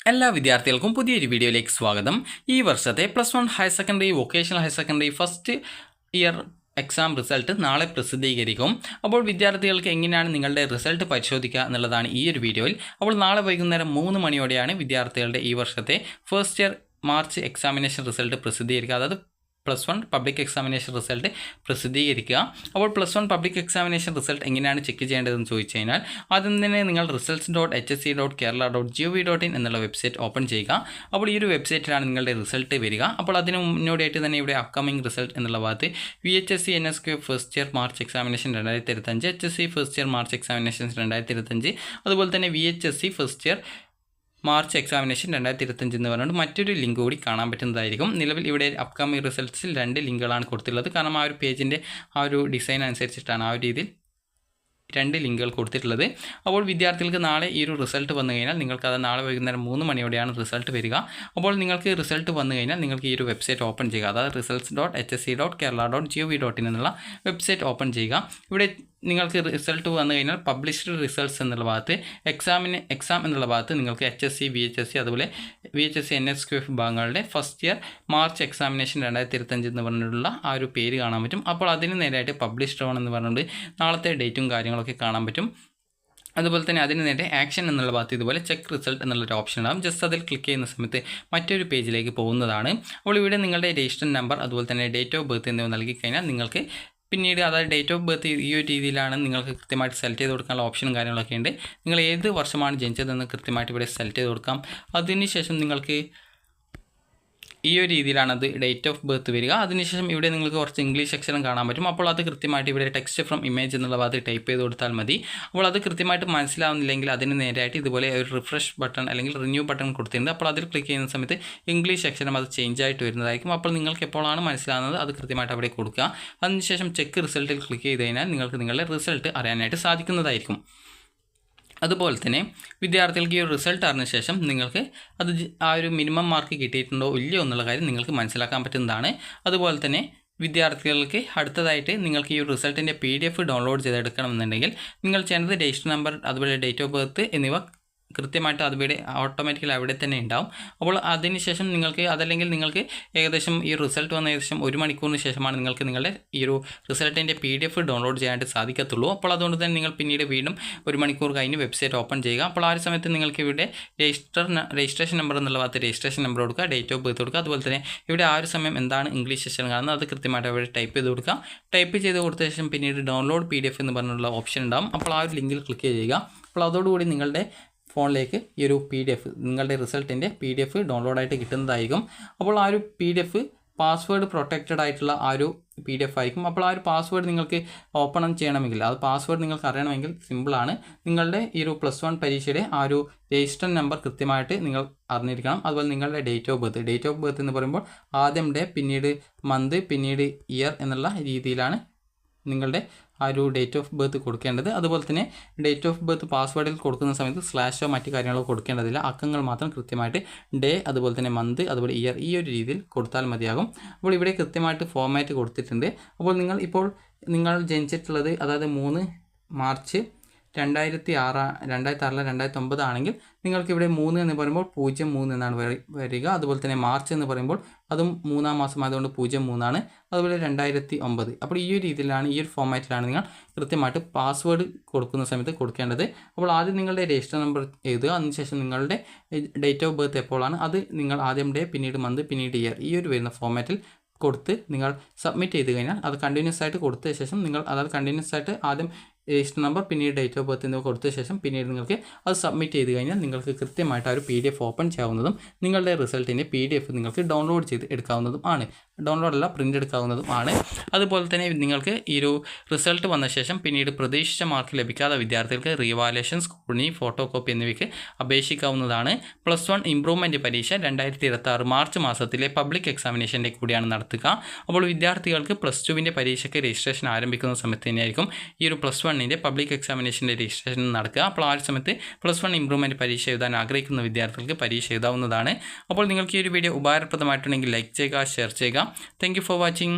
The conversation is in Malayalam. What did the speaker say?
എല്ലാ വിദ്യാർത്ഥികൾക്കും പുതിയൊരു വീഡിയോയിലേക്ക് സ്വാഗതം. ഈ വർഷത്തെ +1 higher secondary, vocational higher secondary first year exam result നാളെ പ്രസിദ്ധീകരിക്കും. അപ്പോൾ വിദ്യാർത്ഥികൾക്ക് എങ്ങനെയാണ് നിങ്ങളുടെ റിസൾട്ട് പരിശോധിക്കുക എന്നുള്ളതാണ് ഈ ഒരു വീഡിയോയിൽ. അപ്പോൾ നാളെ വൈകുന്നേരം 3 മണിയോടെയാണ് വിദ്യാർത്ഥികളുടെ ഈ വർഷത്തെ first year March examination result പ്രസിദ്ധീകരിക്കുക. അതായത് +1 പബ്ലിക് എക്സാമിനേഷൻ റിസൾട്ട് പ്രസിദ്ധീകരിക്കുക. അപ്പോൾ +1 പബ്ലിക് എക്സാമിനേഷൻ റിസൾട്ട് എങ്ങനെയാണ് ചെക്ക് ചെയ്യേണ്ടതെന്ന് ചോദിച്ചു കഴിഞ്ഞാൽ ആദ്യം തന്നെ നിങ്ങൾ results.hsc.kerala.gov.in എന്നുള്ള വെബ്സൈറ്റ് ഓപ്പൺ ചെയ്യുക. അപ്പോൾ ഈ ഒരു വെബ്സൈറ്റിലാണ് നിങ്ങളുടെ റിസൾട്ട് വരിക. അപ്പോൾ അതിന് മുന്നോടിയായിട്ട് തന്നെ ഇവിടെ അപ്കമിംഗ് റിസൾട്ട് എന്നുള്ള ഭാഗത്ത് VHSC NSQ first year March examination 2025, HSC first year March examination 2025, അതുപോലെ തന്നെ VHSC first year March examination 2025 എന്ന് പറഞ്ഞുകൊണ്ട് മറ്റൊരു ലിങ്ക് കൂടി കാണാൻ പറ്റുന്നതായിരിക്കും. നിലവിൽ ഇവിടെ അപ്കമിംഗ് റിസൾട്ട്സിൽ 2 ലിങ്കുകളാണ് കൊടുത്തിട്ടുള്ളത്. കാരണം ആ ഒരു പേജിൻ്റെ ആ ഒരു ഡിസൈൻ അനുസരിച്ചിട്ടാണ് ആ ഒരു രീതിയിൽ 2 ലിങ്കുകൾ കൊടുത്തിട്ടുള്ളത്. അപ്പോൾ വിദ്യാർത്ഥികൾക്ക് നാളെ ഈ ഒരു റിസൾട്ട് വന്നു കഴിഞ്ഞാൽ നിങ്ങൾക്കത് നാളെ വൈകുന്നേരം 3 മണിയോടെയാണ് റിസൾട്ട് വരിക. അപ്പോൾ നിങ്ങൾക്ക് റിസൾട്ട് വന്നു കഴിഞ്ഞാൽ നിങ്ങൾക്ക് ഈ ഒരു വെബ്സൈറ്റ് ഓപ്പൺ ചെയ്യുക. അതായത് results.hsc.kerala.gov.in എന്നുള്ള വെബ്സൈറ്റ് ഓപ്പൺ ചെയ്യുക. ഇവിടെ നിങ്ങൾക്ക് റിസൾട്ട് വന്നു കഴിഞ്ഞാൽ പബ്ലിഷ്ഡ് റിസൾട്ട്സ് എന്നുള്ള ഭാഗത്ത് എക്സാം എന്നുള്ള ഭാഗത്ത് നിങ്ങൾക്ക് HSC, VHSC, അതുപോലെ VHSC NSQ വിഭാഗങ്ങളുടെ ഫസ്റ്റ് ഇയർ മാർച്ച് എക്സാമിനേഷൻ 2025 എന്ന് പറഞ്ഞിട്ടുള്ള ആ ഒരു പേര് കാണാൻ പറ്റും. അപ്പോൾ അതിന് നേരായിട്ട് പബ്ലിഷ്ഡ് ഓൺ എന്ന് പറഞ്ഞുകൊണ്ട് നാളത്തെ ഡേറ്റും കാര്യങ്ങളൊക്കെ കാണാൻ പറ്റും. അതുപോലെ തന്നെ അതിന് നേരെ ആക്ഷൻ എന്നുള്ള ഭാഗത്ത് ഇതുപോലെ ചെക്ക് റിസൾട്ട് എന്നുള്ളൊരു ഓപ്ഷൻ ഉണ്ടാകും. ജസ്റ്റ് അതിൽ ക്ലിക്ക് ചെയ്യുന്ന സമയത്ത് മറ്റൊരു പേജിലേക്ക് പോകുന്നതാണ്. അപ്പോൾ ഇവിടെ നിങ്ങളുടെ രജിസ്റ്റർ നമ്പർ അതുപോലെ തന്നെ ഡേറ്റ് ഓഫ് ബർത്ത് എന്നിവ നൽകി കഴിഞ്ഞാൽ നിങ്ങൾക്ക് പിന്നീട് അതായത് ഡേറ്റ് ഓഫ് ബർത്ത് ഈ ഒരു രീതിയിലാണ് നിങ്ങൾക്ക് കൃത്യമായിട്ട് സെലക്ട് ചെയ്ത് കൊടുക്കാനുള്ള ഓപ്ഷനും കാര്യങ്ങളൊക്കെ ഉണ്ട്. നിങ്ങൾ ഏത് വർഷമാണ് ജനിച്ചതെന്ന് കൃത്യമായിട്ട് ഇവിടെ സെലക്ട് ചെയ്ത് കൊടുക്കാം. അതിനുശേഷം നിങ്ങൾക്ക് ഈ ഒരു രീതിയിലാണ് അത് ഡേറ്റ് ഓഫ് ബർത്ത് വരിക. അതിനുശേഷം ഇവിടെ നിങ്ങൾക്ക് കുറച്ച് ഇംഗ്ലീഷ് അക്ഷരം കാണാൻ പറ്റും. അപ്പോൾ അത് കൃത്യമായിട്ട് ഇവിടെ ടെക്സ്റ്റ് ഫ്രം ഇമേജ് എന്നുള്ള ഭാഗത്ത് ടൈപ്പ് ചെയ്ത് കൊടുത്താൽ മതി. അപ്പോൾ അത് കൃത്യമായിട്ട് മനസ്സിലാവുന്നില്ലെങ്കിൽ അതിന് നേരായിട്ട് ഇതുപോലെ ഒരു റിഫ്രഷ് ബട്ടൺ അല്ലെങ്കിൽ റിന്യൂ ബട്ടൺ കൊടുത്തിട്ടുണ്ട്. അപ്പോൾ അതിൽ ക്ലിക്ക് ചെയ്യുന്ന സമയത്ത് ഇംഗ്ലീഷ് അക്ഷരം അത് ചേഞ്ച് ആയിട്ട് വരുന്നതായിരിക്കും. അപ്പോൾ നിങ്ങൾക്ക് എപ്പോഴാണ് മനസ്സിലാവുന്നത് അത് കൃത്യമായിട്ട് അവിടെ കൊടുക്കുക. അതിനുശേഷം ചെക്ക് റിസൾട്ടിൽ ക്ലിക്ക് ചെയ്ത് കഴിഞ്ഞാൽ നിങ്ങൾക്ക് നിങ്ങളുടെ റിസൾട്ട് അറിയാനായിട്ട് സാധിക്കുന്നതായിരിക്കും. അതുപോലെ തന്നെ വിദ്യാർത്ഥികൾക്ക് ഈ ഒരു റിസൾട്ട് അറിഞ്ഞ ശേഷം നിങ്ങൾക്ക് അത് ആ ഒരു മിനിമം മാർക്ക് കിട്ടിയിട്ടുണ്ടോ ഇല്ലയോ എന്നുള്ള കാര്യം നിങ്ങൾക്ക് മനസ്സിലാക്കാൻ പറ്റുന്നതാണ്. അതുപോലെ തന്നെ വിദ്യാർത്ഥികൾക്ക് അടുത്തതായിട്ട് നിങ്ങൾക്ക് ഈ ഒരു റിസൾട്ടിൻ്റെ PDF ഡൗൺലോഡ് ചെയ്തെടുക്കണമെന്നുണ്ടെങ്കിൽ നിങ്ങൾ ചെയ്യേണ്ടത് രജിസ്റ്റർ നമ്പർ അതുപോലെ ഡേറ്റ് ഓഫ് ബർത്ത് എന്നിവ കൃത്യമായിട്ട് അതുപോലെ ഓട്ടോമാറ്റിക്കലി അവിടെ തന്നെ ഉണ്ടാവും. അപ്പോൾ അതിനുശേഷം നിങ്ങൾക്ക് അതല്ലെങ്കിൽ നിങ്ങൾക്ക് ഏകദേശം ഈ റിസൾട്ട് വന്ന ഏകദേശം 1 മണിക്കൂറിന് ശേഷമാണ് നിങ്ങൾക്ക് നിങ്ങളുടെ ഈ ഒരു റിസൾട്ടിൻ്റെ PDF ഡൗൺലോഡ് ചെയ്യാനായിട്ട് സാധിക്കത്തുള്ളൂ. അപ്പോൾ അതുകൊണ്ട് തന്നെ നിങ്ങൾ പിന്നീട് വീണ്ടും 1 മണിക്കൂർ കഴിഞ്ഞ് വെബ്സൈറ്റ് ഓപ്പൺ ചെയ്യുക. അപ്പോൾ ആ ഒരു സമയത്ത് നിങ്ങൾക്ക് ഇവിടെ രജിസ്ട്രേഷൻ നമ്പർ എന്നുള്ള ഭാഗത്ത് രജിസ്ട്രേഷൻ നമ്പർ കൊടുക്കുക, ഡേറ്റ് ഓഫ് ബർത്ത് കൊടുക്കുക. അതുപോലെ തന്നെ ഇവിടെ ആ ഒരു സമയം എന്താണ് ഇംഗ്ലീഷ് സെഷൻ കാണുന്നത് അത് കൃത്യമായിട്ട് അവിടെ ടൈപ്പ് ചെയ്ത് കൊടുക്കുക. ടൈപ്പ് ചെയ്ത് കൊടുത്ത ശേഷം പിന്നീട് ഡൗൺലോഡ് PDF എന്ന് പറഞ്ഞുള്ള ഓപ്ഷൻ ഉണ്ടാകും. അപ്പോൾ ആ ഒരു ലിങ്കിൽ ക്ലിക്ക് ചെയ്യുക. അപ്പോൾ അതോടുകൂടി നിങ്ങളുടെ ഫോണിലേക്ക് ഈ ഒരു PDF നിങ്ങളുടെ റിസൾട്ടിൻ്റെ PDF ഡൗൺലോഡായിട്ട് കിട്ടുന്നതായിരിക്കും. അപ്പോൾ ആ ഒരു PDF പാസ്വേഡ് പ്രൊട്ടക്റ്റഡ് ആയിട്ടുള്ള ആ ഒരു PDF ആയിരിക്കും. അപ്പോൾ ആ ഒരു പാസ്വേഡ് നിങ്ങൾക്ക് ഓപ്പൺ ചെയ്യണമെങ്കിൽ അത് പാസ്വേഡ് നിങ്ങൾക്ക് അറിയണമെങ്കിൽ സിമ്പിളാണ്. നിങ്ങളുടെ ഈ ഒരു +1 പരീക്ഷയുടെ ആ ഒരു രജിസ്റ്റർ നമ്പർ കൃത്യമായിട്ട് നിങ്ങൾ അറിഞ്ഞിരിക്കണം. അതുപോലെ നിങ്ങളുടെ ഡേറ്റ് ഓഫ് ബർത്ത് എന്ന് പറയുമ്പോൾ ആദ്യം ഡേ, പിന്നീട് മന്ത്, പിന്നീട് ഇയർ എന്നുള്ള രീതിയിലാണ് നിങ്ങളുടെ ആ ഒരു ഡേറ്റ് ഓഫ് ബർത്ത് കൊടുക്കേണ്ടത്. അതുപോലെ തന്നെ ഡേറ്റ് ഓഫ് ബർത്ത് പാസ്വേഡിൽ കൊടുക്കുന്ന സമയത്ത് സ്ലാഷോ മറ്റു കാര്യങ്ങളോ കൊടുക്കേണ്ടതില്ല. അക്കങ്ങൾ മാത്രം കൃത്യമായിട്ട് ഡേ, അതുപോലെ തന്നെ മന്ത്, അതുപോലെ ഇയർ ഈ ഒരു രീതിയിൽ കൊടുത്താൽ മതിയാകും. അപ്പോൾ ഇവിടെ കൃത്യമായിട്ട് ഫോർമാറ്റ് കൊടുത്തിട്ടുണ്ട്. അപ്പോൾ നിങ്ങൾ ജനിച്ചിട്ടുള്ളത് അതായത് 3 മാർച്ച് 2009 ആണെങ്കിൽ നിങ്ങൾക്ക് ഇവിടെ 3 എന്ന് പറയുമ്പോൾ 03 എന്നാണ് വരിക. അതുപോലെ തന്നെ മാർച്ച് എന്ന് പറയുമ്പോൾ അതും 3-ാം മാസം ആയതുകൊണ്ട് 03 ആണ്. അതുപോലെ 2009. അപ്പോൾ ഈ ഒരു രീതിയിലാണ് ഈ ഒരു ഫോർമാറ്റിലാണ് നിങ്ങൾ കൃത്യമായിട്ട് പാസ്വേഡ് കൊടുക്കുന്ന സമയത്ത് കൊടുക്കേണ്ടത്. അപ്പോൾ ആദ്യം നിങ്ങളുടെ രജിസ്റ്റർ നമ്പർ എഴുതുക. അതിനുശേഷം നിങ്ങളുടെ ഡേറ്റ് ഓഫ് ബർത്ത് എപ്പോഴാണ് അത് നിങ്ങൾ ആദ്യം ഡേ, പിന്നീട് മന്ത്, പിന്നീട് ഇയർ ഈ ഒരു വരുന്ന ഫോർമാറ്റിൽ കൊടുത്ത് നിങ്ങൾ സബ്മിറ്റ് ചെയ്ത് കഴിഞ്ഞാൽ അത് കണ്ടിന്യൂസ് ആയിട്ട് കൊടുത്ത ശേഷം നിങ്ങൾ അതായത് കണ്ടിന്യൂസ് ആയിട്ട് ആദ്യം രജിസ്റ്റർ നമ്പർ പിന്നീട് ഡേറ്റ് ഓഫ് ബർത്ത് എന്നിവ കൊടുത്ത ശേഷം പിന്നീട് നിങ്ങൾക്ക് അത് സബ്മിറ്റ് ചെയ്ത് കഴിഞ്ഞാൽ നിങ്ങൾക്ക് കൃത്യമായിട്ട് ആ ഒരു PDF ഓപ്പൺ ചെയ്യാവുന്നതും നിങ്ങളുടെ റിസൾട്ടിൻ്റെ PDF നിങ്ങൾക്ക് ഡൗൺലോഡ് ചെയ്ത് എടുക്കാവുന്നതും ആണ്. ഡൗൺലോഡല്ല, പ്രിൻ്റ് എടുക്കാവുന്നതും ആണ്. അതുപോലെ തന്നെ നിങ്ങൾക്ക് ഈ ഒരു റിസൾട്ട് വന്ന ശേഷം പിന്നീട് പ്രതീക്ഷിച്ച മാർക്ക് ലഭിക്കാത്ത വിദ്യാർത്ഥികൾക്ക് റീവാലുവേഷൻ, സ്ക്രൂട്ടിനി, ഫോട്ടോ കോപ്പി എന്നിവയ്ക്ക് അപേക്ഷിക്കാവുന്നതാണ്. +1 ഇംപ്രൂവ്മെൻറ്റ് പരീക്ഷ 2026 മാർച്ച് മാസത്തിലെ പബ്ലിക് എക്സാമിനേഷൻ്റെ കൂടിയാണ് നടത്തുക. അപ്പോൾ വിദ്യാർത്ഥികൾക്ക് +2വിൻ്റെ പരീക്ഷയ്ക്ക് രജിസ്ട്രേഷൻ ആരംഭിക്കുന്ന സമയത്ത് തന്നെയായിരിക്കും ഈ ഒരു +1 പബ്ലിക് എക്സാമിനേഷൻ്റെ രജിസ്ട്രേഷൻ നടക്കുക. അപ്പോൾ ആ ഒരു സമയത്ത് +1 ഇംപ്രൂവ്മെൻറ്റ് പരീക്ഷ എഴുതാൻ ആഗ്രഹിക്കുന്ന വിദ്യാർത്ഥികൾക്ക് പരീക്ഷ എഴുതാവുന്നതാണ്. അപ്പോൾ നിങ്ങൾക്ക് ഈ ഒരു വീഡിയോ ഉപകാരപ്രദമായിട്ടുണ്ടെങ്കിൽ ലൈക്ക് ചെയ്യുക, ഷെയർ ചെയ്യുക. Thank you for watching.